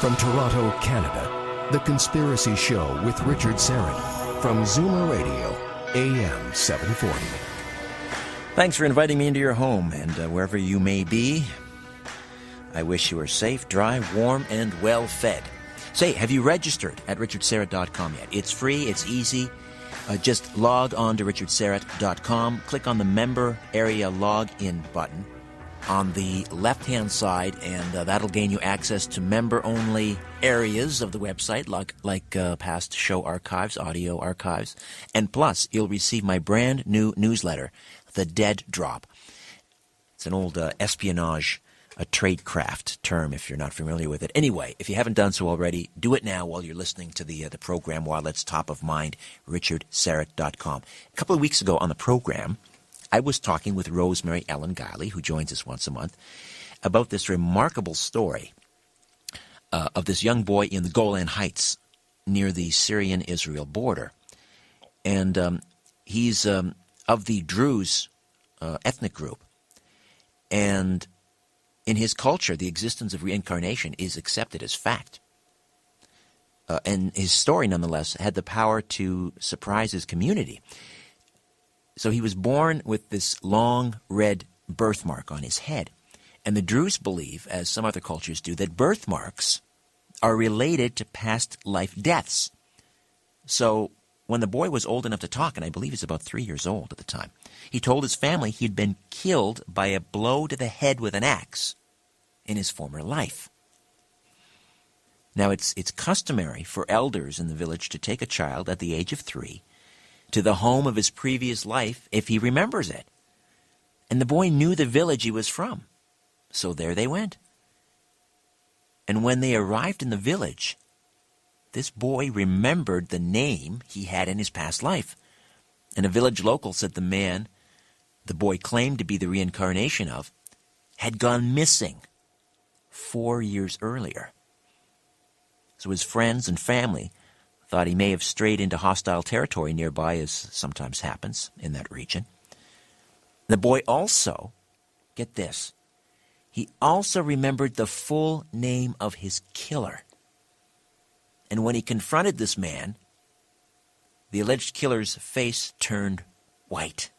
From Toronto, Canada, The Conspiracy Show with Richard Syrett from Zoomer Radio, AM 740. Thanks for inviting me into your home, and wherever you may be, I wish you are safe, dry, warm, and well-fed. Say, have you registered at richardsyrett.com yet? It's free, it's easy. Just log on to richardsyrett.com, click on the member area login button on the left-hand side, and that'll gain you access to member-only areas of the website, like past show archives, audio archives. And plus, you'll receive my brand new newsletter, The Dead Drop. It's an old espionage, a tradecraft term if you're not familiar with it. Anyway, if you haven't done so already, do it now while you're listening to the program while it's top of mind, richardsyrett.com. A couple of weeks ago on the program, I was talking with Rosemary Ellen Guiley, who joins us once a month, about this remarkable story of this young boy in the Golan Heights near the Syrian-Israel border. And he's of the Druze ethnic group. And in his culture, the existence of reincarnation is accepted as fact. And his story, nonetheless, had the power to surprise his community. So he was born with this long red birthmark on his head. And the Druze believe, as some other cultures do, that birthmarks are related to past life deaths. So when the boy was old enough to talk, and I believe he's about 3 years old at the time, he told his family he'd been killed by a blow to the head with an axe in his former life. Now, it's customary for elders in the village to take a child at the age of 3 to the home of his previous life if he remembers it. And the boy knew the village he was from. So there they went. And when they arrived in the village, this boy remembered the name he had in his past life. And a village local said the man the boy claimed to be the reincarnation of had gone missing 4 years earlier. So his friends and family thought he may have strayed into hostile territory nearby, as sometimes happens in that region. The boy also, get this, he also remembered the full name of his killer. And when he confronted this man, the alleged killer's face turned white.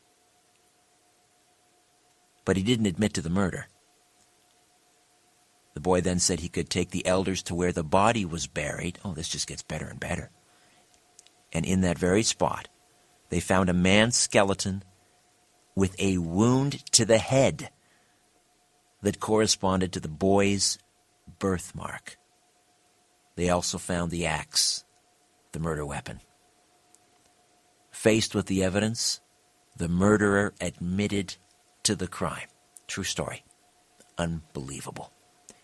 But he didn't admit to the murder. The boy then said he could take the elders to where the body was buried. Oh, this just gets better and better. And in that very spot, they found a man's skeleton with a wound to the head that corresponded to the boy's birthmark. They also found the axe, the murder weapon. Faced with the evidence, the murderer admitted to the crime. True story. Unbelievable.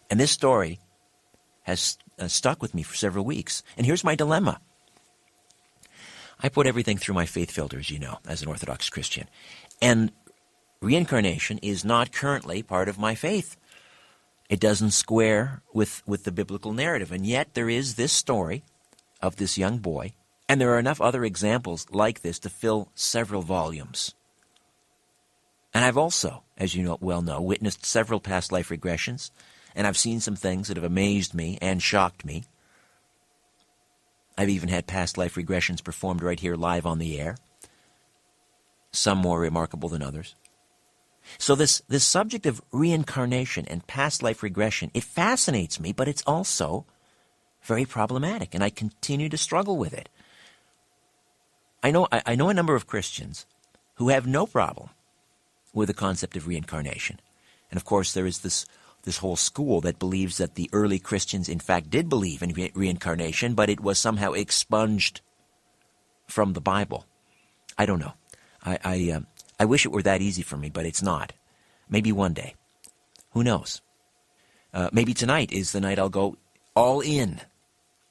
And this story has stuck with me for several weeks. And here's my dilemma. I put everything through my faith filter, as you know, as an Orthodox Christian. And reincarnation is not currently part of my faith. It doesn't square with the biblical narrative. And yet there is this story of this young boy, and there are enough other examples like this to fill several volumes. And I've also, as you well know, witnessed several past life regressions, and I've seen some things that have amazed me and shocked me. I've even had past life regressions performed right here live on the air, some more remarkable than others. So this subject of reincarnation and past life regression, it fascinates me, but it's also very problematic, and I continue to struggle with it. I know a number of Christians who have no problem with the concept of reincarnation. And of course, there is this whole school that believes that the early Christians, in fact, did believe in reincarnation, but it was somehow expunged from the Bible. I don't know. I wish it were that easy for me, but it's not. Maybe one day. Who knows? Maybe tonight is the night I'll go all in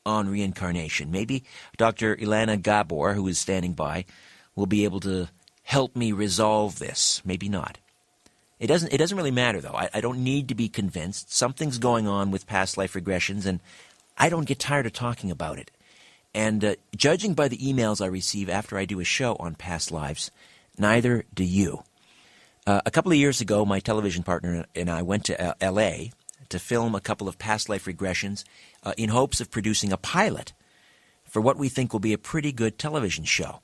on reincarnation. Maybe Dr. Ilana Gabor, who is standing by, will be able to help me resolve this. Maybe not. It doesn't really matter, though. I don't need to be convinced. Something's going on with past life regressions, and I don't get tired of talking about it. And judging by the emails I receive after I do a show on past lives, neither do you. A couple of years ago, my television partner and I went to L.A. to film a couple of past life regressions in hopes of producing a pilot for what we think will be a pretty good television show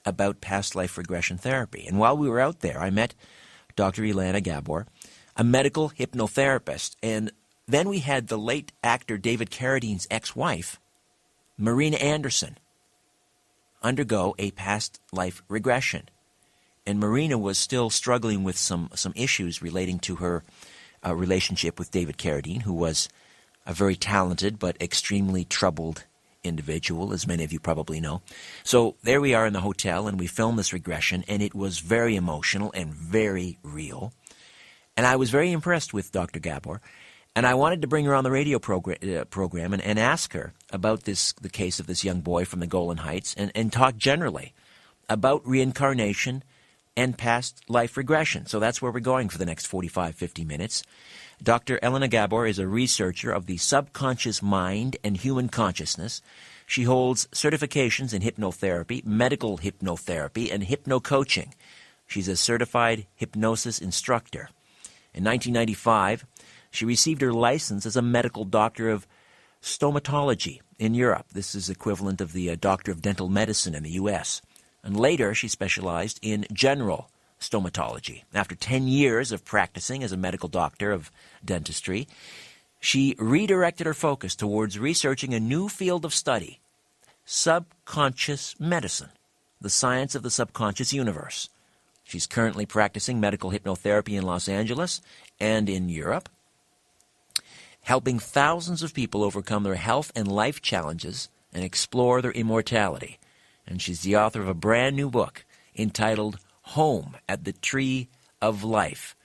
about past life regression therapy. And while we were out there, I met Dr. Elena Gabor, a medical hypnotherapist, and then we had the late actor David Carradine's ex-wife, Marina Anderson, undergo a past life regression. And Marina was still struggling with some issues relating to her relationship with David Carradine, who was a very talented but extremely troubled individual, as many of you probably know. So there we are in the hotel, and we filmed this regression, and it was very emotional and very real. And I was very impressed with Dr. Gabor, and I wanted to bring her on the radio program and ask her about the case of this young boy from the Golan Heights, and talk generally about reincarnation and past life regression. So that's where we're going for the next 45, 50 minutes. Dr. Elena Gabor is a researcher of the subconscious mind and human consciousness. She holds certifications in hypnotherapy, medical hypnotherapy, and hypno-coaching. She's a certified hypnosis instructor. In 1995, she received her license as a medical doctor of stomatology in Europe. This is equivalent of the doctor of dental medicine in the U.S., and later, she specialized in general stomatology. After 10 years of practicing as a medical doctor of dentistry, she redirected her focus towards researching a new field of study, subconscious medicine, the science of the subconscious universe. She's currently practicing medical hypnotherapy in Los Angeles and in Europe, helping thousands of people overcome their health and life challenges and explore their immortality. And she's the author of a brand new book entitled Home at the Tree of Life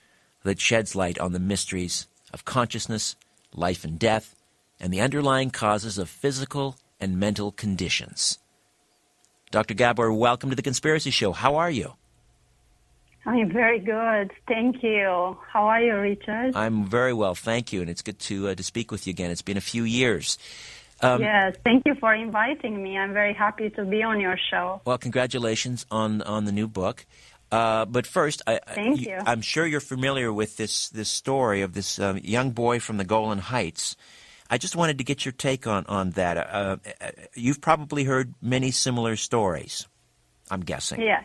that sheds light on the mysteries of consciousness, life and death, and the underlying causes of physical and mental conditions. Dr. Gabor, welcome to The Conspiracy Show. How are you? I'm very good. Thank you. How are you, Richard? I'm very well, thank you, and it's good to speak with you again. It's been a few years. Yes, thank you for inviting me. I'm very happy to be on your show. Well, congratulations on the new book. But first, Thank you. I'm sure you're familiar with this story of this young boy from the Golan Heights. I just wanted to get your take on that. You've probably heard many similar stories, I'm guessing. Yes.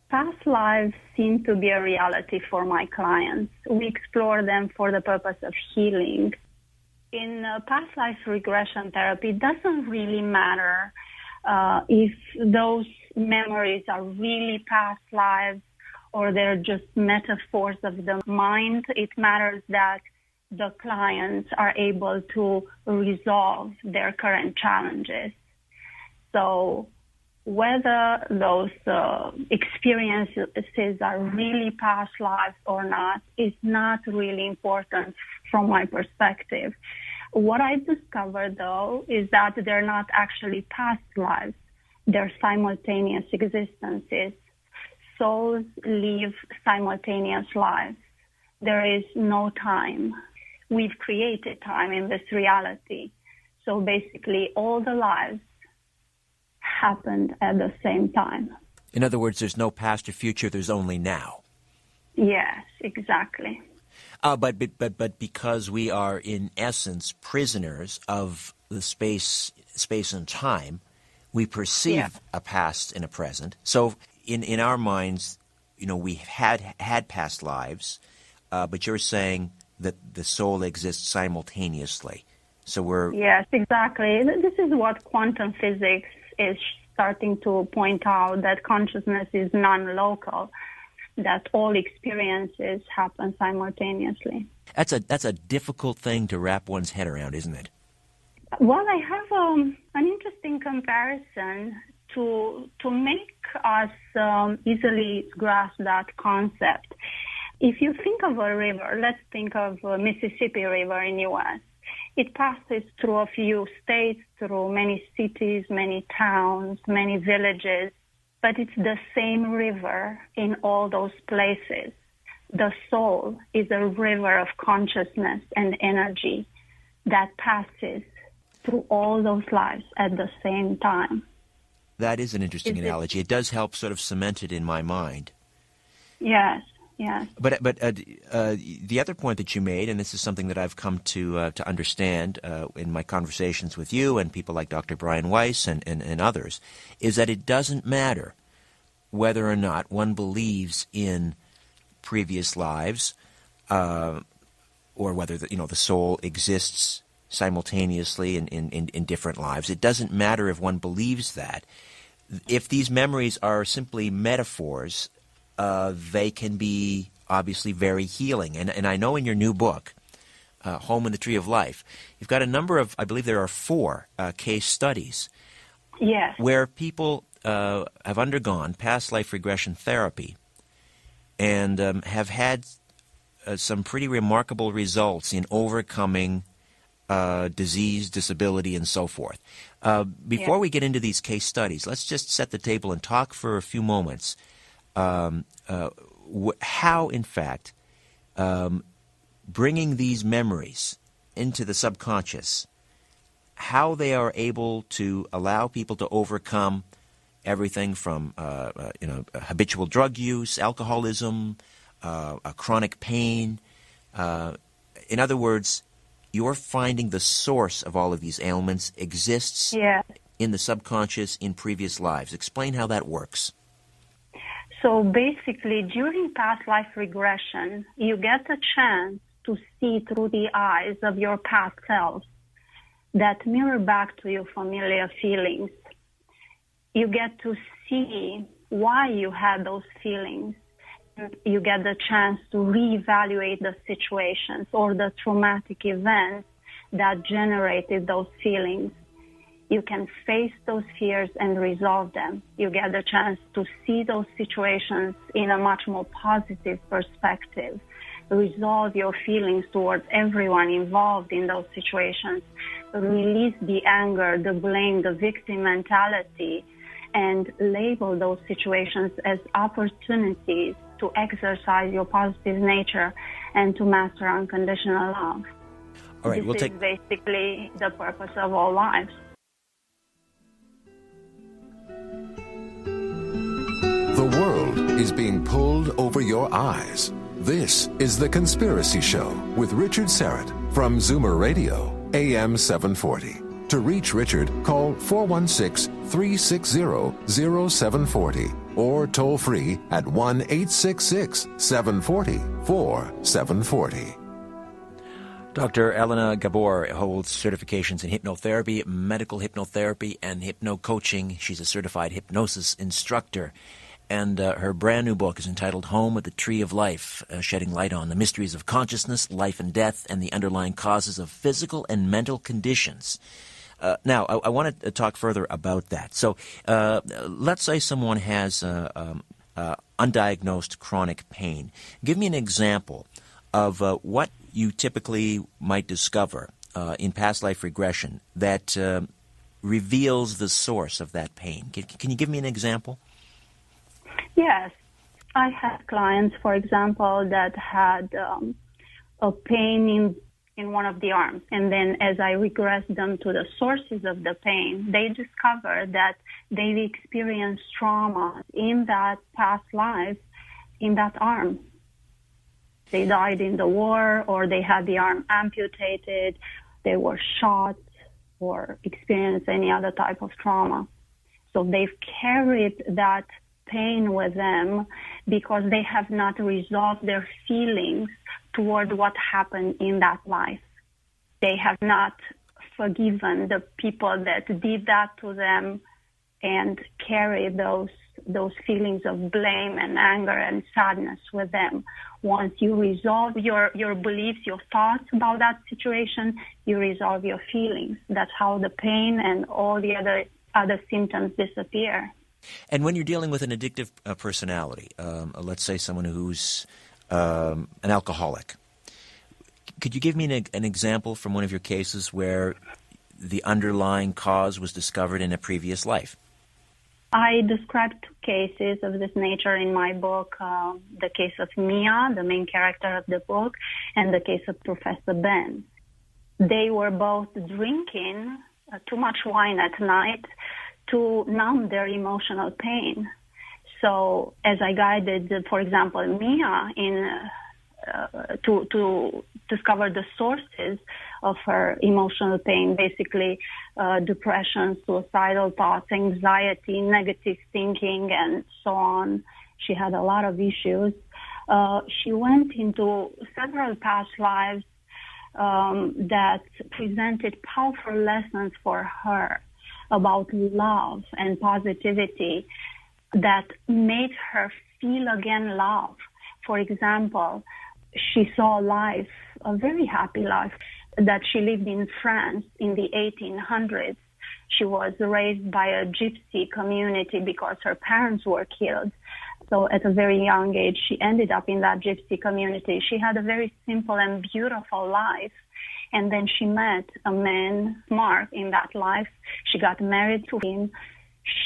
Past lives seem to be a reality for my clients. We explore them for the purpose of healing. In past life regression therapy, it doesn't really matter if those memories are really past lives or they're just metaphors of the mind. It matters that the clients are able to resolve their current challenges. So whether those experiences are really past lives or not is not really important from my perspective. What I discovered, though, is that they're not actually past lives. They're simultaneous existences. Souls live simultaneous lives. There is no time. We've created time in this reality. So basically, all the lives happened at the same time. In other words, there's no past or future, there's only now. Yes, exactly. But because we are, in essence, prisoners of the space and time, we perceive a past and a present. So in our minds, we had past lives, but you're saying that the soul exists simultaneously. So we're... Yes, exactly. This is what quantum physics is starting to point out, that consciousness is non-local, that all experiences happen simultaneously. That's a difficult thing to wrap one's head around, isn't it? Well, I have an interesting comparison to make us easily grasp that concept. If you think of a river, let's think of Mississippi River in U.S. It passes through a few states, through many cities, many towns, many villages, but it's the same river in all those places. The soul is a river of consciousness and energy that passes through all those lives at the same time. That is an interesting analogy. It does help sort of cement it in my mind. Yes. Yes. But the other point that you made, and this is something that I've come to understand in my conversations with you and people like Dr. Brian Weiss and others, is that it doesn't matter whether or not one believes in previous lives, or whether the soul exists simultaneously in different lives. It doesn't matter if one believes that. If these memories are simply metaphors, they can be obviously very healing. And I know in your new book, Home in the Tree of Life, you've got a number of, I believe there are 4 case studies. Yes. Where people have undergone past life regression therapy and have had some pretty remarkable results in overcoming disease, disability, and so forth. Before we get into these case studies, let's just set the table and talk for a few moments how, in fact, bringing these memories into the subconscious, how they are able to allow people to overcome everything from habitual drug use, alcoholism, chronic pain. In other words, you're finding the source of all of these ailments exists in the subconscious in previous lives. Explain how that works. So basically, during past life regression, you get a chance to see through the eyes of your past selves that mirror back to your familiar feelings. You get to see why you had those feelings. You get the chance to reevaluate the situations or the traumatic events that generated those feelings. You can face those fears and resolve them. You get the chance to see those situations in a much more positive perspective. Resolve your feelings towards everyone involved in those situations. Release the anger, the blame, the victim mentality, and label those situations as opportunities to exercise your positive nature and to master unconditional love. All right, this is basically the purpose of all lives. The world is being pulled over your eyes. This is The Conspiracy Show with Richard Syrett from Zoomer Radio, AM 740. To reach Richard, call 416-360-0740 or toll free at 1-866-740-4740. Dr. Elena Gabor holds certifications in hypnotherapy, medical hypnotherapy, and hypno-coaching. She's a certified hypnosis instructor. And her brand new book is entitled Home at the Tree of Life, shedding light on the mysteries of consciousness, life and death, and the underlying causes of physical and mental conditions. Now, I want to talk further about that. So let's say someone has undiagnosed chronic pain. Give me an example of what you typically might discover in past life regression that reveals the source of that pain. Can you give me an example? Yes. I had clients, for example, that had a pain in one of the arms. And then as I regressed them to the sources of the pain, they discovered that they've experienced trauma in that past life in that arm. They died in the war, or they had the arm amputated, they were shot, or experienced any other type of trauma. So they've carried that pain with them because they have not resolved their feelings toward what happened in that life. They have not forgiven the people that did that to them and carry those feelings of blame and anger and sadness with them. Once you resolve your beliefs, your thoughts about that situation, you resolve your feelings. That's how the pain and all the other symptoms disappear. And when you're dealing with an addictive personality, let's say someone who's an alcoholic, could you give me an example from one of your cases where the underlying cause was discovered in a previous life? I described 2 cases of this nature in my book, the case of Mia, the main character of the book, and the case of Professor Ben. They were both drinking too much wine at night to numb their emotional pain. So as I guided, for example, Mia to discover the sources of her emotional pain, basically depression, suicidal thoughts, anxiety, negative thinking, and so on. She had a lot of issues. She went into several past lives that presented powerful lessons for her about love and positivity that made her feel again love. For example, she saw life, a very happy life, that she lived in France in the 1800s. She was raised by a gypsy community because her parents were killed. So at a very young age, she ended up in that gypsy community. She had a very simple and beautiful life. And then she met a man, Mark, in that life. She got married to him.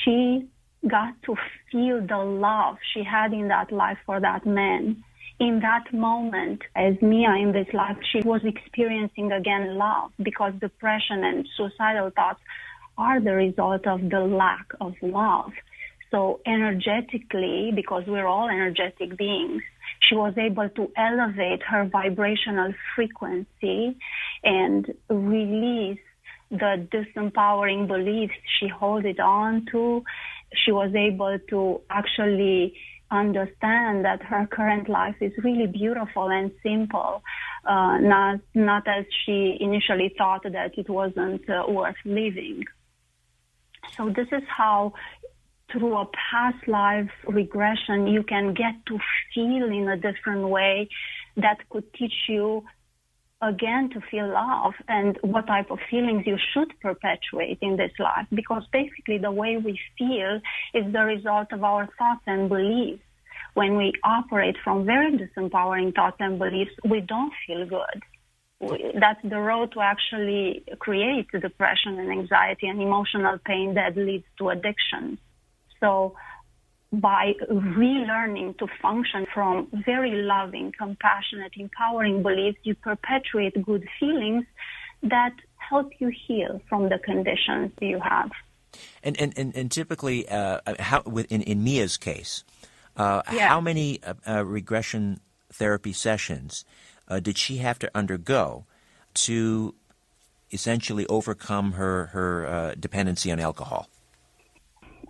She got to feel the love she had in that life for that man. In that moment, as Mia in this life, she was experiencing again love, because depression and suicidal thoughts are the result of the lack of love. So energetically, because we're all energetic beings, she was able to elevate her vibrational frequency and release the disempowering beliefs she held on to. She was able to actually understand that her current life is really beautiful and simple, not as she initially thought that it wasn't worth living. So this is how, through a past life regression, you can get to feel in a different way that could teach you again to feel love and what type of feelings you should perpetuate in this life. Because basically the way we feel is the result of our thoughts and beliefs. When we operate from very disempowering thoughts and beliefs, we don't feel good. That's the road to actually create depression and anxiety and emotional pain that leads to addiction. So by relearning to function from very loving, compassionate, empowering beliefs, you perpetuate good feelings that help you heal from the conditions you have. And typically, in Mia's case, how many regression therapy sessions did she have to undergo to essentially overcome her dependency on alcohol?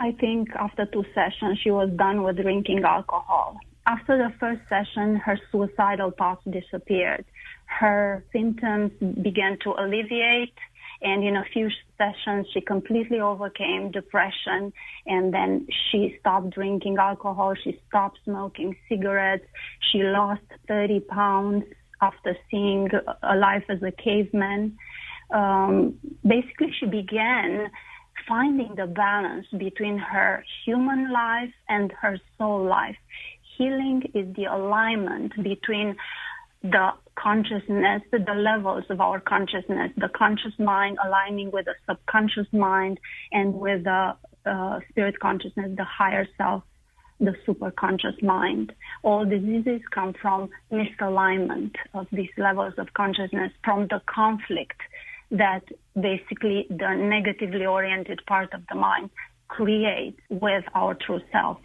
I think after 2 sessions, she was done with drinking alcohol. After the first session, her suicidal thoughts disappeared. Her symptoms began to alleviate, and in a few sessions, she completely overcame depression, and then she stopped drinking alcohol. She stopped smoking cigarettes. She lost 30 pounds after seeing a life as a caveman. Basically, she began finding the balance between her human life and her soul life. Healing is the alignment between the consciousness, the levels of our consciousness, the conscious mind aligning with the subconscious mind, and with the spirit consciousness, the higher self, the superconscious mind. All diseases come from misalignment of these levels of consciousness, from the conflict that basically the negatively oriented part of the mind creates with our true self.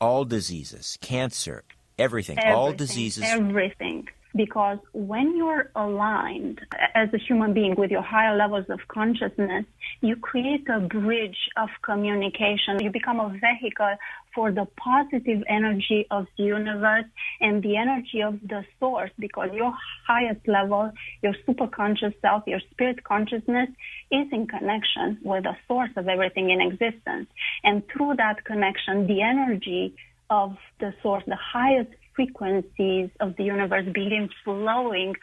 All diseases, cancer, everything, all diseases. Everything. Because when you're aligned as a human being with your higher levels of consciousness, you create a bridge of communication. You become a vehicle for the positive energy of the universe and the energy of the source, because your highest level, your superconscious self, your spirit consciousness is in connection with the source of everything in existence. And through that connection, the energy of the source, the highest frequencies of the universe begin flowing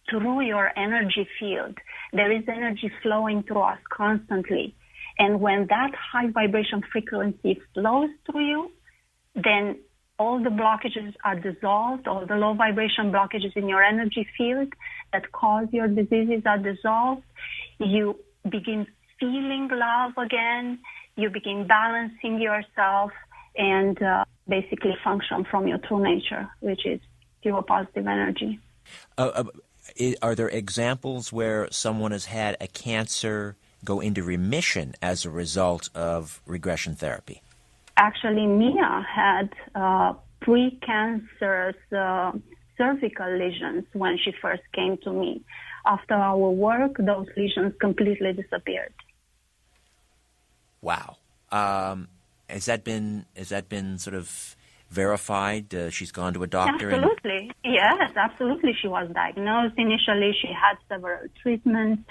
through your energy field. There is energy flowing through us constantly. And when that high vibration frequency flows through you, then all the blockages are dissolved, all the low vibration blockages in your energy field that cause your diseases are dissolved. You begin feeling love again. You begin balancing yourself and basically function from your true nature, which is pure positive energy. Are there examples where someone has had a cancer go into remission as a result of regression therapy? Actually, Mia had precancerous cervical lesions when she first came to me. After our work, those lesions completely disappeared. Wow. Has that been sort of verified? She's gone to a doctor? Absolutely. Yes, absolutely. She was diagnosed initially. She had several treatments,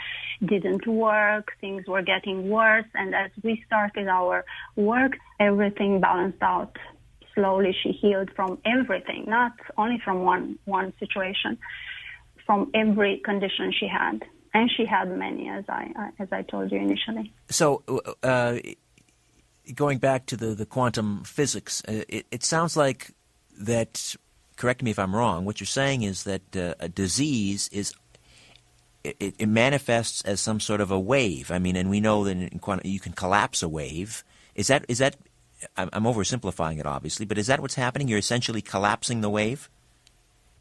didn't work. Things were getting worse. And as we started our work, everything balanced out. Slowly she healed from everything, not only from one situation, from every condition she had. And she had many, as I told you initially. So, going back to the quantum physics, it sounds like that, correct me if I'm wrong, what you're saying is that a disease it manifests as some sort of a wave. I mean, and we know that in quantum, you can collapse a wave. Is that I'm oversimplifying it, obviously, but is that what's happening? You're essentially collapsing the wave?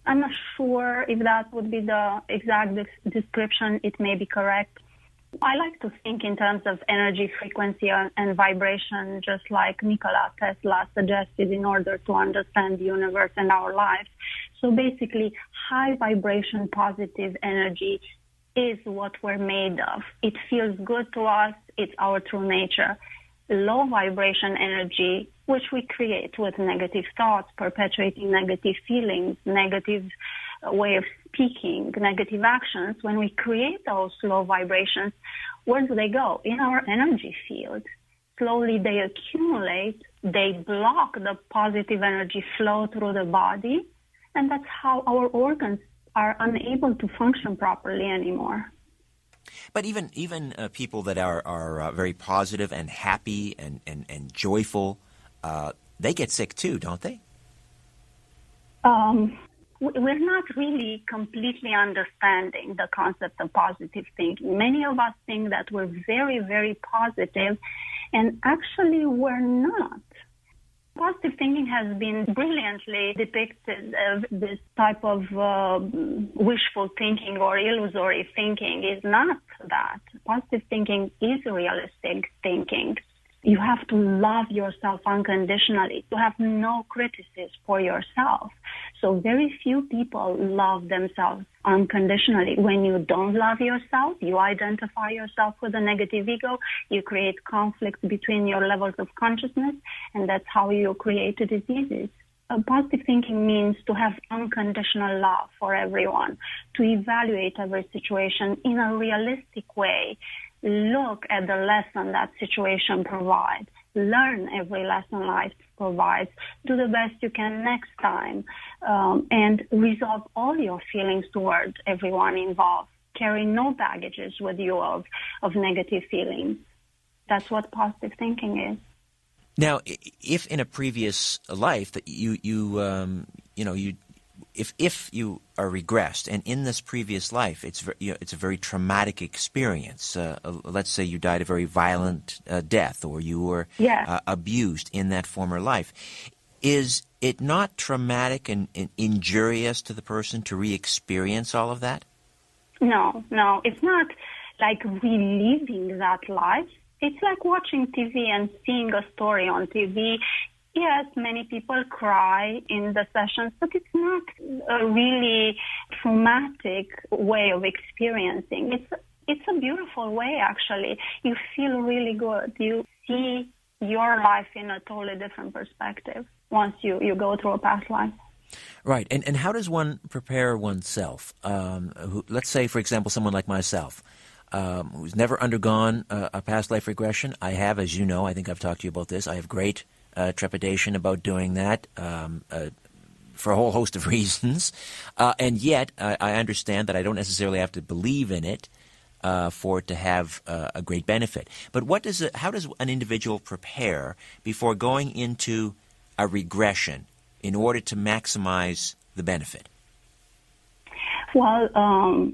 I'm not sure if that would be the exact description. It may be correct. I like to think in terms of energy, frequency, and vibration, just like Nikola Tesla suggested in order to understand the universe and our lives. So basically, high vibration, positive energy is what we're made of. It feels good to us. It's our true nature. Low vibration energy, which we create with negative thoughts, perpetuating negative feelings, negative way of speaking, negative actions, when we create those low vibrations, where do they go? In our energy field. Slowly they accumulate, they block the positive energy flow through the body, and that's how our organs are unable to function properly anymore. But even people that are very positive and happy and joyful, they get sick too, don't they? We're not really completely understanding the concept of positive thinking. Many of us think that we're very, very positive, and actually we're not. Positive thinking has been brilliantly depicted as this type of wishful thinking or illusory thinking. Is not that. Positive thinking is realistic thinking. You have to love yourself unconditionally, to have no criticism for yourself. So very few people love themselves unconditionally. When you don't love yourself, you identify yourself with a negative ego, you create conflict between your levels of consciousness, and that's how you create diseases. Positive thinking means to have unconditional love for everyone, to evaluate every situation in a realistic way, look at the lesson that situation provides, learn every lesson life provides, do the best you can next time, and resolve all your feelings towards everyone involved. Carry no baggages with you of negative feelings. That's what positive thinking is. Now, if in a previous life that if you are regressed, and in this previous life, it's a very traumatic experience. Let's say you died a very violent death, or you were abused in that former life. Is it not traumatic and injurious to the person to re-experience all of that? No. It's not like reliving that life. It's like watching TV and seeing a story on TV. Yes, many people cry in the sessions, but it's not a really traumatic way of experiencing. It's a beautiful way, actually. You feel really good. You see your life in a totally different perspective once you go through a past life. Right. And how does one prepare oneself? Let's say, for example, someone like myself, who's never undergone a past life regression. I have, as you know, I think I've talked to you about this, I have great trepidation about doing that for a whole host of reasons. And yet, I understand that I don't necessarily have to believe in it for it to have a great benefit. But how does an individual prepare before going into a regression in order to maximize the benefit? Well,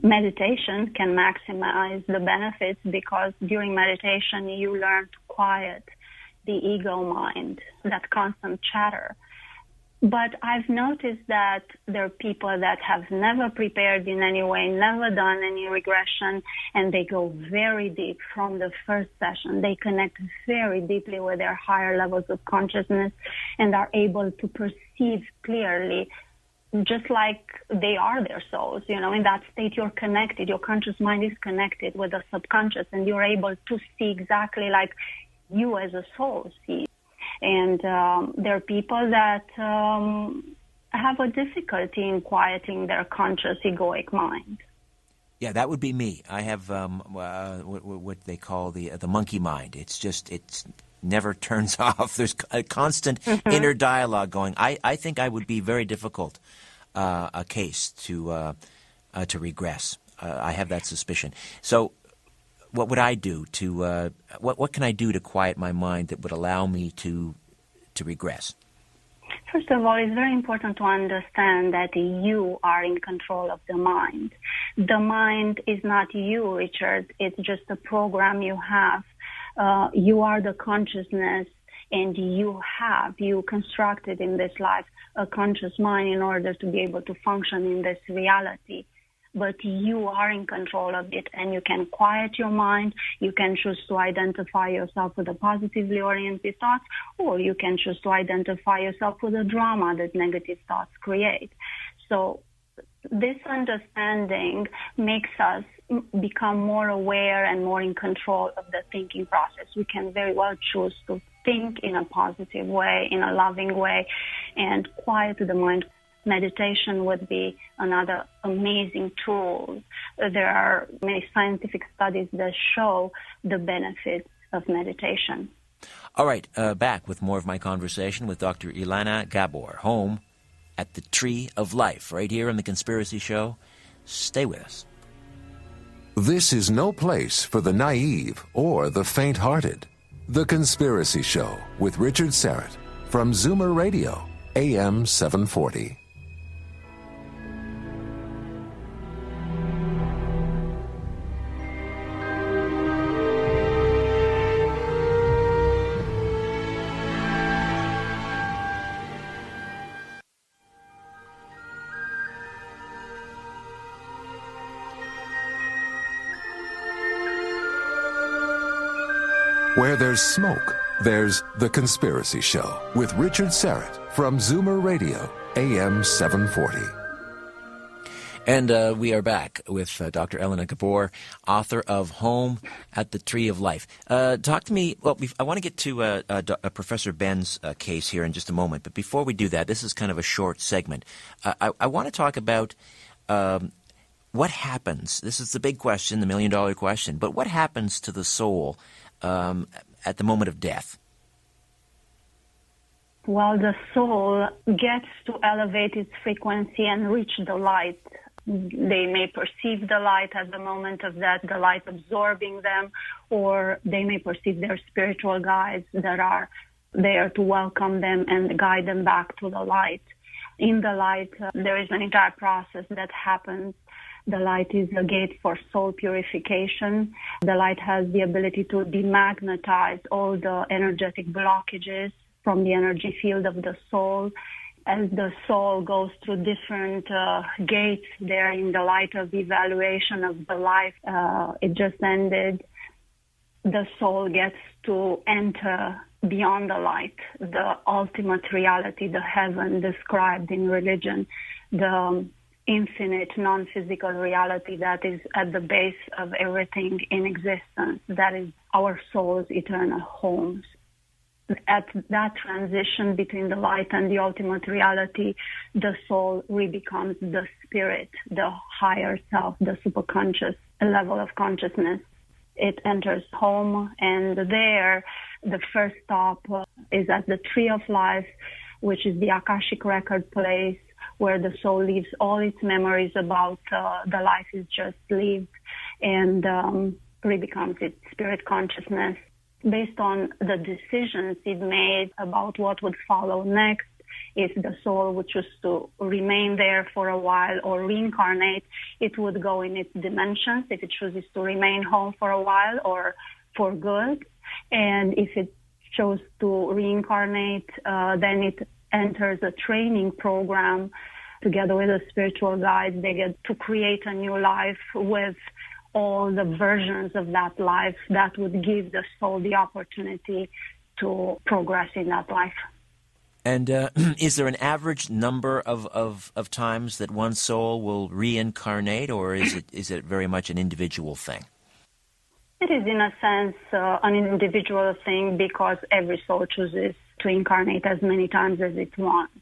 meditation can maximize the benefits because during meditation you learn to quiet the ego mind, that constant chatter. But I've noticed that there are people that have never prepared in any way, never done any regression, and they go very deep from the first session. They connect very deeply with their higher levels of consciousness and are able to perceive clearly, just like they are their souls. You know, in that state, you're connected. Your conscious mind is connected with the subconscious, and you're able to see exactly like you as a soul see. And there are people that have a difficulty in quieting their conscious egoic mind. Yeah, that would be me. I have what they call the monkey mind. It's never turns off. There's a constant inner dialogue going. I think I would be very difficult a case to regress. I have that suspicion. So what would I do to what can I do to quiet my mind that would allow me to regress? First of all, it's very important to understand that you are in control of the mind. The mind is not you, Richard. It's just a program you have. You are the consciousness, and you constructed in this life a conscious mind in order to be able to function in this reality. But you are in control of it, and you can quiet your mind. You can choose to identify yourself with the positively oriented thoughts, or you can choose to identify yourself with the drama that negative thoughts create. So this understanding makes us become more aware and more in control of the thinking process. We can very well choose to think in a positive way, in a loving way, and quiet the mind. Meditation would be another amazing tool. There are many scientific studies that show the benefits of meditation. All right, back with more of my conversation with Dr. Ilana Gabor, home at the Tree of Life, right here on The Conspiracy Show. Stay with us. This is no place for the naive or the faint-hearted. The Conspiracy Show with Richard Syrett from Zoomer Radio, AM 740. Where there's smoke, there's The Conspiracy Show with Richard Syrett from Zoomer Radio, AM 740. And we are back with Dr. Ilana Gabor, author of Home at the Tree of Life. Talk to me, well, I want to get to Professor Ben's case here in just a moment, but before we do that, this is kind of a short segment. I want to talk about what happens, this is the big question, the million-dollar question, but what happens to the soul at the moment of death? Well, the soul gets to elevate its frequency and reach the light. They may perceive the light at the moment of death, the light absorbing them, or they may perceive their spiritual guides that are there to welcome them and guide them back to the light. In the light, there is an entire process that happens. The light is a gate for soul purification. The light has the ability to demagnetize all the energetic blockages from the energy field of the soul. As the soul goes through different gates there in the light of evaluation of the life it just ended, the soul gets to enter beyond the light, the ultimate reality, the heaven described in religion, the infinite non-physical reality that is at the base of everything in existence. That is our soul's eternal homes. At that transition between the light and the ultimate reality, the soul re-becomes the spirit, the higher self, the superconscious level of consciousness. It enters home, and there the first stop is at the Tree of Life, which is the Akashic record place, where the soul leaves all its memories about the life it just lived and re-becomes its spirit consciousness. Based on the decisions it made about what would follow next, if the soul would choose to remain there for a while or reincarnate, it would go in its dimensions, if it chooses to remain home for a while or for good. And if it chose to reincarnate, then it enters a training program together with a spiritual guide. They get to create a new life with all the versions of that life that would give the soul the opportunity to progress in that life. And is there an average number of times that one soul will reincarnate, or is it very much an individual thing? It is, in a sense, an individual thing, because every soul chooses to incarnate as many times as it wants.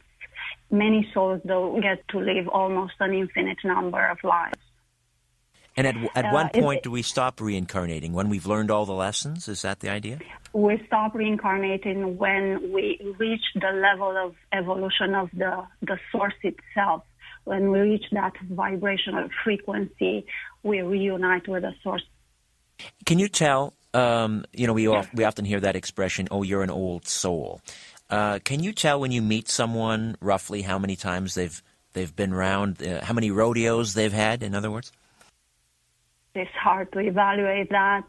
Many souls, though, get to live almost an infinite number of lives. And at one point, do we stop reincarnating? When we've learned all the lessons? Is that the idea? We stop reincarnating when we reach the level of evolution of the source itself. When we reach that vibrational frequency, we reunite with the source. Can you tell, we often hear that expression, oh, you're an old soul. Can you tell when you meet someone roughly how many times they've been around, how many rodeos they've had, in other words? It's hard to evaluate that.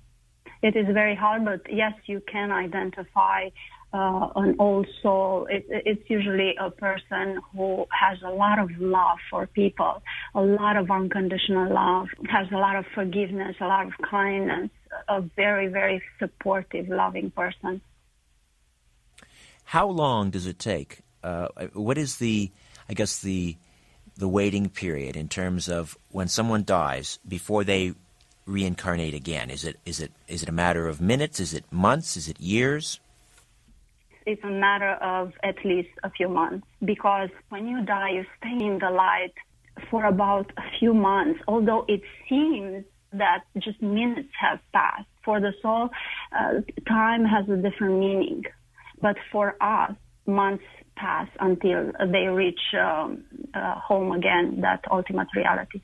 It is very hard, but yes, you can identify an old soul. It's usually a person who has a lot of love for people, a lot of unconditional love, has a lot of forgiveness, a lot of kindness, a very, very supportive, loving person. How long does it take? What is the waiting period in terms of when someone dies before they reincarnate again? Is it a matter of minutes? Is it months? Is it years? It's a matter of at least a few months, because when you die, you stay in the light for about a few months, although it seems that just minutes have passed. For the soul, time has a different meaning. But for us, months pass until they reach home again, that ultimate reality.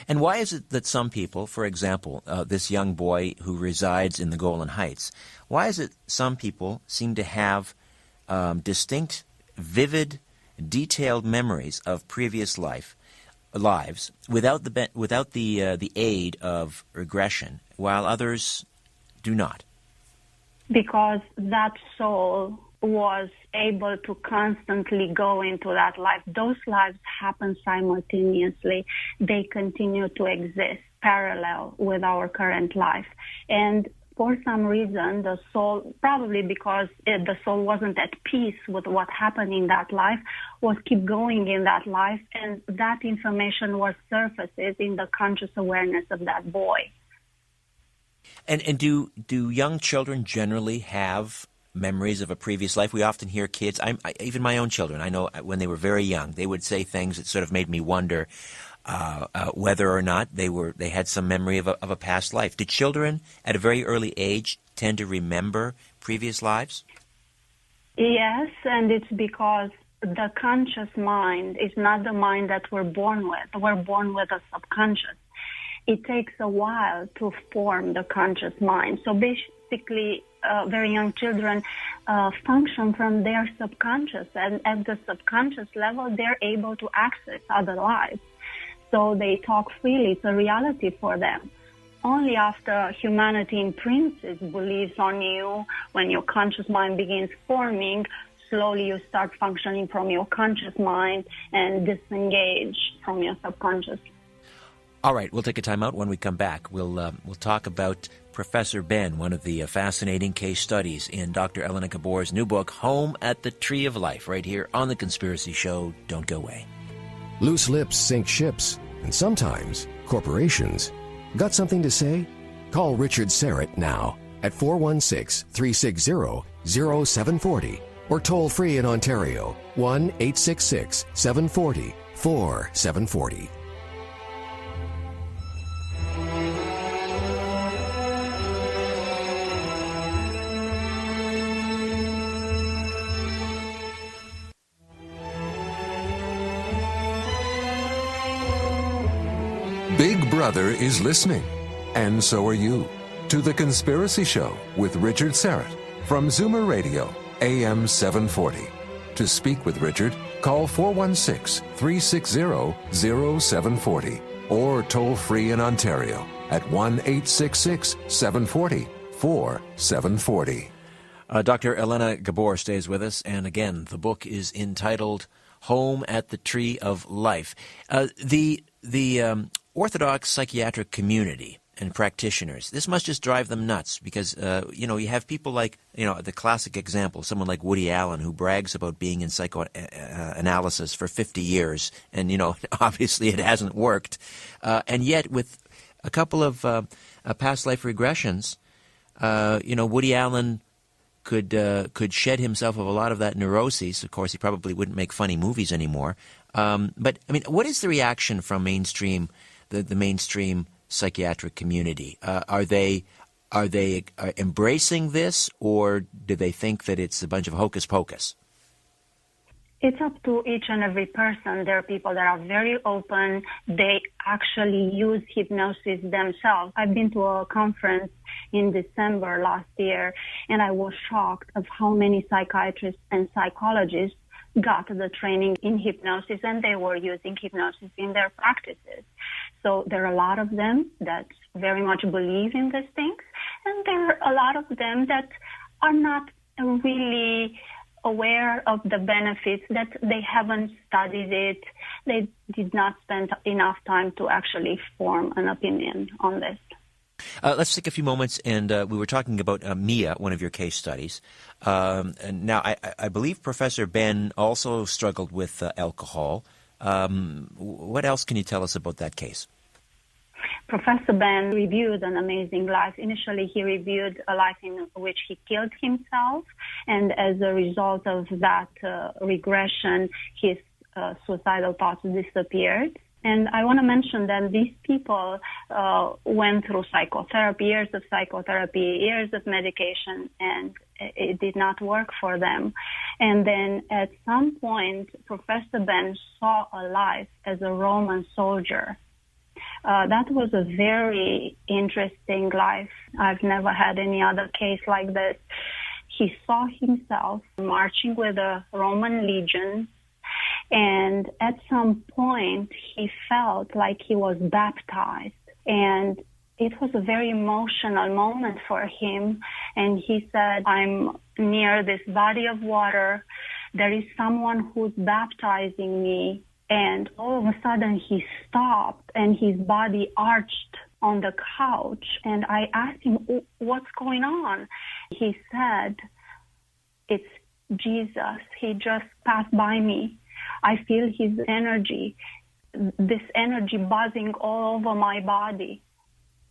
And why is it that some people, for example, this young boy who resides in the Golan Heights, why is it some people seem to have distinct, vivid, detailed memories of previous lives without the aid of regression, while others do not? Because that soul was able to constantly go into that life. Those lives happen simultaneously. They continue to exist parallel with our current life. And for some reason, the soul, probably because the soul wasn't at peace with what happened in that life, was keep going in that life, and that information was surfaces in the conscious awareness of that boy. And do young children generally have memories of a previous life? We often hear kids, even my own children, I know when they were very young, they would say things that sort of made me wonder whether or not they had some memory of a past life. Do children at a very early age tend to remember previous lives? Yes, and it's because the conscious mind is not the mind that we're born with. We're born with a subconscious. It takes a while to form the conscious mind. So basically, very young children function from their subconscious, and at the subconscious level, they're able to access other lives. So they talk freely. It's a reality for them. Only after humanity imprints its beliefs on you, when your conscious mind begins forming, slowly you start functioning from your conscious mind and disengage from your subconscious. All right, we'll take a time out. When we come back, we'll talk about Professor Ben, one of the fascinating case studies in Dr. Elena Gabor's new book, Home at the Tree of Life, right here on The Conspiracy Show. Don't go away. Loose lips sink ships, and sometimes corporations. Got something to say? Call Richard Serrett now at 416-360-0740 or toll free in Ontario, 1-866-740-4740. Big Brother is listening, and so are you, to The Conspiracy Show with Richard Serrett from Zoomer Radio, AM 740. To speak with Richard, call 416-360-0740 or toll free in Ontario at 1-866-740-4740. Dr. Elena Gabor stays with us, and again, the book is entitled Home at the Tree of Life. The Orthodox psychiatric community and practitioners, this must just drive them nuts because, you have people like, the classic example, someone like Woody Allen who brags about being in psychoanalysis for 50 years, and, obviously it hasn't worked. And yet with a couple of past life regressions, Woody Allen could shed himself of a lot of that neuroses. Of course, he probably wouldn't make funny movies anymore. But I mean, what is the reaction from the mainstream psychiatric community? Are they embracing this, or do they think that it's a bunch of hocus pocus? It's up to each and every person. There are people that are very open. They actually use hypnosis themselves. I've been to a conference in December last year, and I was shocked of how many psychiatrists and psychologists got the training in hypnosis, and they were using hypnosis in their practices. So there are a lot of them that very much believe in these things, and there are a lot of them that are not really aware of the benefits, that they haven't studied it. They did not spend enough time to actually form an opinion on this. Let's take a few moments, and we were talking about Mia, one of your case studies. And now, I believe Professor Ben also struggled with alcohol. What else can you tell us about that case? Professor Ben reviewed an amazing life. Initially, he reviewed a life in which he killed himself, and as a result of that regression, his suicidal thoughts disappeared. And I want to mention that these people went through psychotherapy, years of psychotherapy, years of medication, and it did not work for them. And then at some point, Professor Ben saw a life as a Roman soldier. That was a very interesting life. I've never had any other case like this. He saw himself marching with a Roman legion, and at some point he felt like he was baptized, and it was a very emotional moment for him. And he said, I'm near this body of water. There is someone who's baptizing me. And all of a sudden he stopped and his body arched on the couch. And I asked him, what's going on? He said, it's Jesus. He just passed by me. I feel his energy, this energy buzzing all over my body.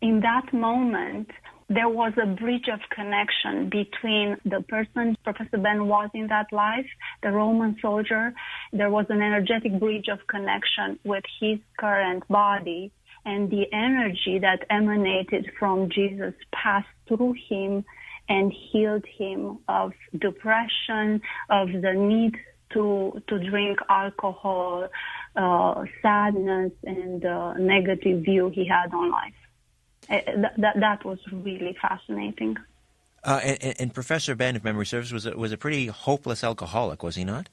In that moment, there was a bridge of connection between the person Professor Ben was in that life, the Roman soldier. There was an energetic bridge of connection with his current body, and the energy that emanated from Jesus passed through him and healed him of depression, of the need to drink alcohol, sadness, and negative view he had on life. That was really fascinating. And Professor Ben, if memory serves, was a pretty hopeless alcoholic, was he not?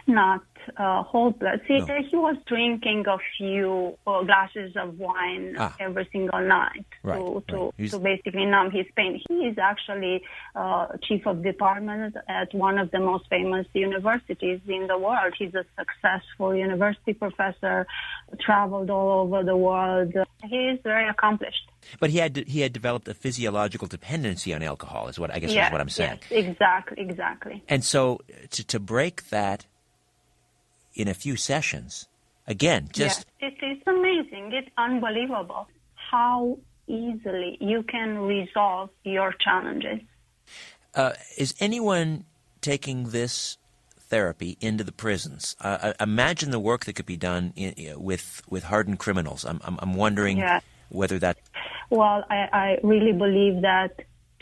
Not hopeless. He was drinking a few glasses of wine every single night to basically numb his pain. He is actually chief of department at one of the most famous universities in the world. He's a successful university professor, traveled all over the world. He is very accomplished. But he had developed a physiological dependency on alcohol, is what I guess is what I'm saying. Yes, exactly. And so to break that in a few sessions, again, just... Yes, it is amazing. It's unbelievable how easily you can resolve your challenges. Is anyone taking this therapy into the prisons? Imagine the work that could be done with hardened criminals. I'm wondering whether that... Well, I really believe that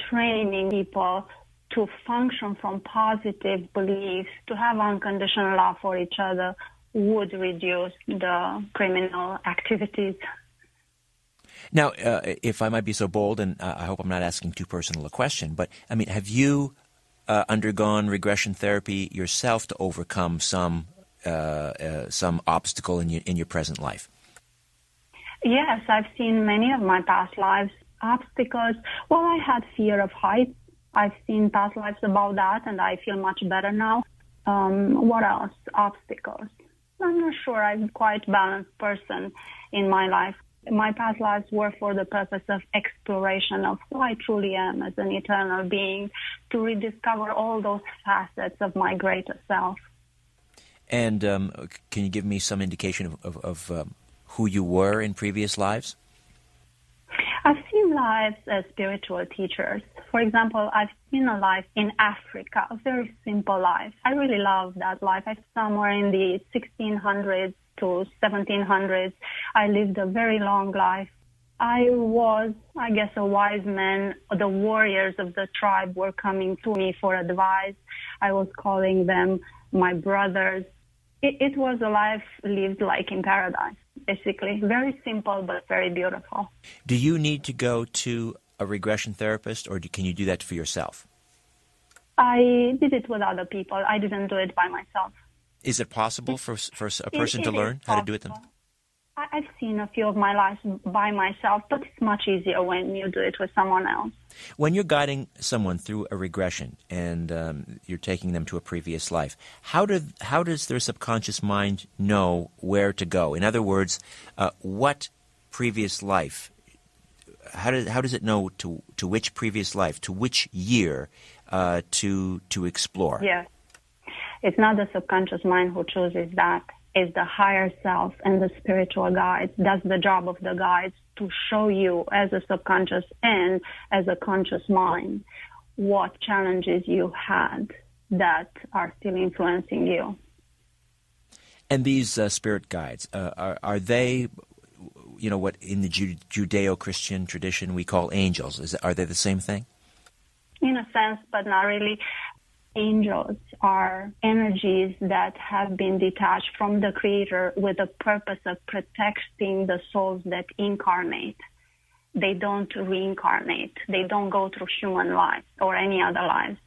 training people to function from positive beliefs, to have unconditional love for each other, would reduce the criminal activities. Now, if I might be so bold, and I hope I'm not asking too personal a question, but, I mean, have you undergone regression therapy yourself to overcome some obstacle in your present life? Yes, I've seen many of my past lives obstacles. Well, I had fear of heights. I've seen past lives about that, and I feel much better now. What else? Obstacles. I'm not sure. I'm quite balanced person in my life. My past lives were for the purpose of exploration of who I truly am as an eternal being, to rediscover all those facets of my greater self. And can you give me some indication of who you were in previous lives? I've seen lives as spiritual teachers. For example, I've seen a life in Africa, a very simple life. I really love that life. I somewhere in the 1600s to 1700s. I lived a very long life. I was, I guess, a wise man. The warriors of the tribe were coming to me for advice. I was calling them my brothers. It was a life lived like in paradise, basically. Very simple, but very beautiful. Do you need to go to a regression therapist, or can you do that for yourself? I did it with other people. I didn't do it by myself. Is it possible for a person to learn how to do it themselves? I've seen a few of my lives by myself, but it's much easier when you do it with someone else. When you're guiding someone through a regression and you're taking them to a previous life, how does their subconscious mind know where to go? In other words, what previous life? How does it know to which previous life, to which year to explore? Yes, it's not the subconscious mind who chooses that. Is the higher self and the spiritual guides. That's the job of the guides, to show you as a subconscious and as a conscious mind what challenges you had that are still influencing you. And these spirit guides, are they, what in the Judeo-Christian tradition we call angels? Are they the same thing? In a sense, but not really. Angels are energies that have been detached from the Creator with the purpose of protecting the souls that incarnate. They don't reincarnate. They don't go through human lives or any other lives.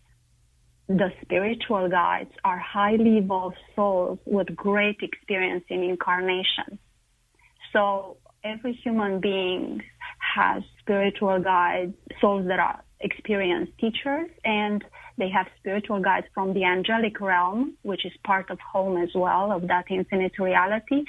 The spiritual guides are highly evolved souls with great experience in incarnation. So every human being has spiritual guides, souls that are experienced teachers, and they have spiritual guides from the angelic realm, which is part of home as well, of that infinite reality,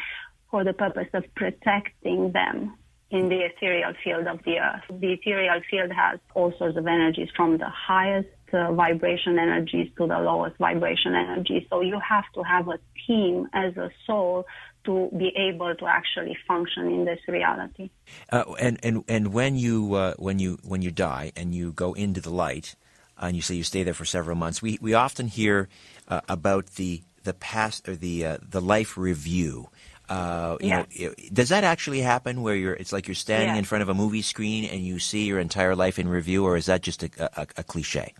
for the purpose of protecting them in the ethereal field of the earth. The ethereal field has all sorts of energies, from the highest vibration energies to the lowest vibration energies. So you have to have a team as a soul to be able to actually function in this reality. And when you die and you go into the light, and you say you stay there for several months, we often hear about the past or the life review. Yes. Does that actually happen where it's like you're standing Yes. in front of a movie screen and you see your entire life in review, or is that just a cliche?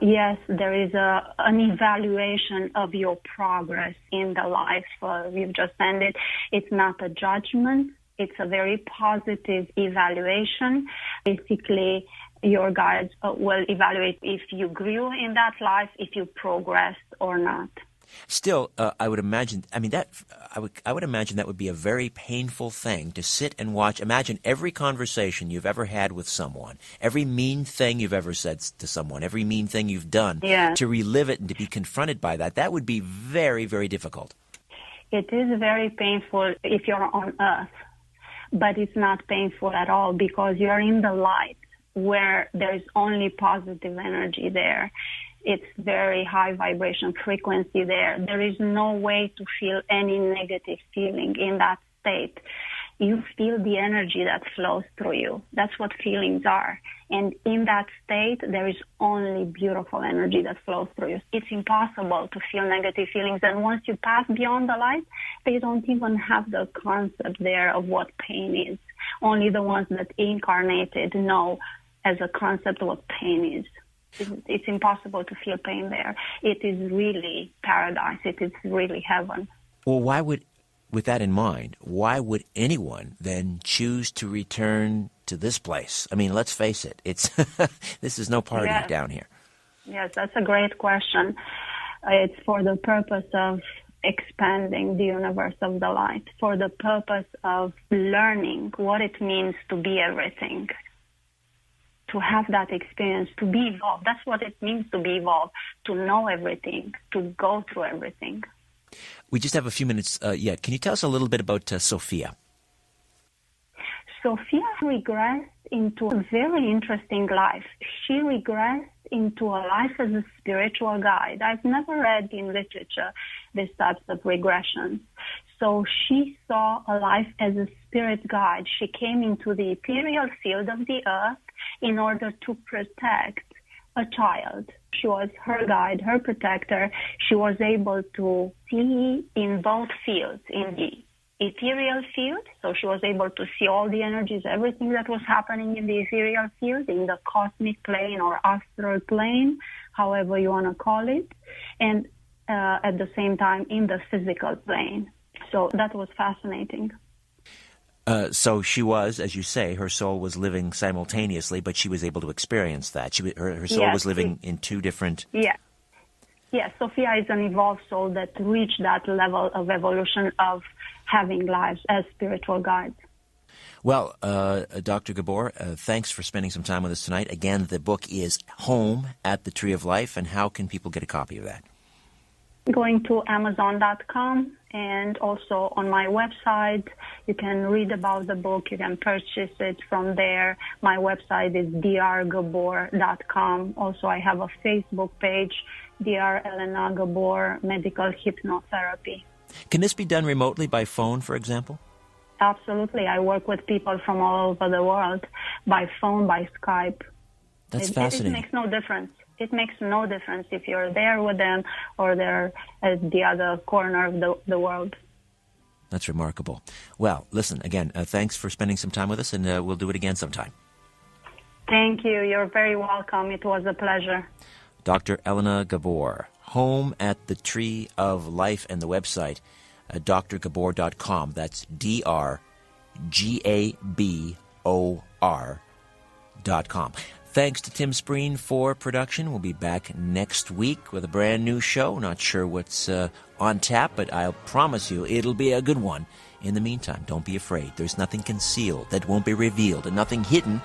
Yes, there is an evaluation of your progress in the life you've just ended. It's not a judgment. It's a very positive evaluation. Basically, your guides will evaluate if you grew in that life, if you progressed or not. Still, I would imagine. I would imagine that would be a very painful thing to sit and watch. Imagine every conversation you've ever had with someone, every mean thing you've ever said to someone, every mean thing you've done. Yes. To relive it and to be confronted by that. That would be very, very difficult. It is very painful if you're on Earth, but it's not painful at all because you're in the light where there is only positive energy there. It's very high vibration frequency there. There is no way to feel any negative feeling in that state. You feel the energy that flows through you. That's what feelings are. And in that state, there is only beautiful energy that flows through you. It's impossible to feel negative feelings. And once you pass beyond the light, they don't even have the concept there of what pain is. Only the ones that incarnated know as a concept what pain is. It's impossible to feel pain there. It is really paradise. It is really heaven. Well, with that in mind, why would anyone then choose to return to this place? I mean, let's face it. This is no party down here. Yes, that's a great question. It's for the purpose of expanding the universe of the light, for the purpose of learning what it means to be everything, to have that experience, to be evolved. That's what it means to be evolved, to know everything, to go through everything. We just have a few minutes yet. Can you tell us a little bit about Sophia? Sophia regressed into a very interesting life. She regressed into a life as a spiritual guide. I've never read in literature these types of regressions. So she saw a life as a spirit guide. She came into the ethereal field of the earth in order to protect a child. She was her guide, her protector. She was able to see in both fields, in the ethereal field, so she was able to see all the energies, everything that was happening in the ethereal field, in the cosmic plane or astral plane, however you want to call it, and at the same time in the physical plane. So that was fascinating. So she was, as you say, her soul was living simultaneously, but she was able to experience that. Her soul was living in two different... Yes, Sophia is an evolved soul that reached that level of evolution of having lives as spiritual guides. Well, Dr. Gabor, thanks for spending some time with us tonight. Again, the book is Home at the Tree of Life, and how can people get a copy of that? Going to Amazon.com and also on my website. You can read about the book. You can purchase it from there. My website is drgabor.com. Also, I have a Facebook page, Dr. Elena Gabor Medical Hypnotherapy. Can this be done remotely by phone, for example? Absolutely. I work with people from all over the world by phone, by Skype. That's fascinating. It makes no difference. It makes no difference if you're there with them or they're at the other corner of the world. That's remarkable. Well, listen, again, thanks for spending some time with us, and we'll do it again sometime. Thank you. You're very welcome. It was a pleasure. Dr. Elena Gabor, Home at the Tree of Life, and the website, drgabor.com. That's drgabor.com. Thanks to Tim Spreen for production. We'll be back next week with a brand new show. Not sure what's on tap, but I'll promise you it'll be a good one. In the meantime, don't be afraid. There's nothing concealed that won't be revealed, and nothing hidden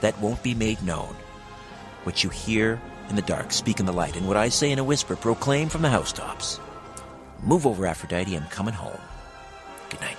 that won't be made known. What you hear in the dark, speak in the light, and what I say in a whisper, proclaim from the housetops. Move over, Aphrodite, I'm coming home. Good night.